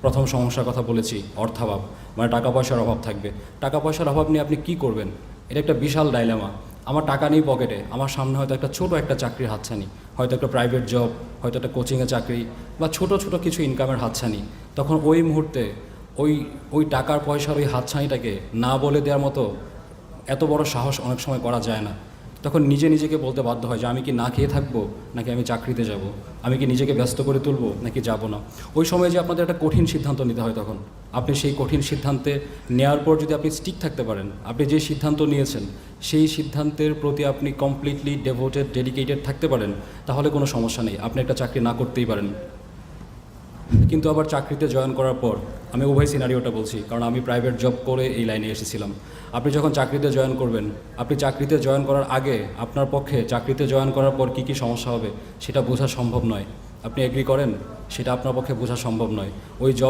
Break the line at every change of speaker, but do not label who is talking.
প্রথম সমস্যার কথা বলেছি, অর্থাভাব, মানে টাকা পয়সার অভাব থাকবে। টাকা পয়সার অভাব নিয়ে আপনি কি করবেন? এটা একটা বিশাল ডাইলেমা। আমার টাকা নেই পকেটে, আমার সামনে হয়তো একটা ছোট একটা চাকরির হাতছানি, হয়তো একটা প্রাইভেট জব, হয়তো একটা কোচিংয়ে চাকরি, বা ছোট ছোট কিছু ইনকামের হাতছানি। তখন ওই মুহূর্তে ওই ওই টাকার পয়সার ওই হাতছানিটাকে না বলে দেওয়ার মতো এত বড় সাহস অনেক সময় করা যায় না। তখন নিজেকে বলতে বাধ্য হয় যে আমি কি না খেয়ে থাকবো, নাকি আমি চাকরিতে যাব, আমি কি নিজেকে ব্যস্ত করে তুলবো নাকি যাব না। ওই সময় যে আপনাদের একটা কঠিন সিদ্ধান্ত নিতে হয়, তখন আপনি সেই কঠিন সিদ্ধান্তে নেওয়ার পর যদি আপনি স্টিক থাকতে পারেন, আপনি যে সিদ্ধান্ত নিয়েছেন সেই সিদ্ধান্তের প্রতি আপনি কমপ্লিটলি ডেভোটেড, ডেডিকেটেড থাকতে পারেন, তাহলে কোনো সমস্যা নেই, আপনি একটা চাকরি না করতেই পারেন। কিন্তু আবার চাকরিতে জয়েন করার পর, আমি উভয় সিনারিওটা বলছি কারণ আমি প্রাইভেট জব করে এই লাইনে এসেছিলাম। আপনি যখন চাকরিতে জয়েন করবেন, আপনি চাকরিতে জয়েন করার আগে আপনার পক্ষে চাকরিতে জয়েন করার পর কী কী সমস্যা হবে সেটা বোঝা সম্ভব নয়। আপনি এগ্রি করেন? সেটা আপনার পক্ষে বোঝা সম্ভব নয়। ওই জব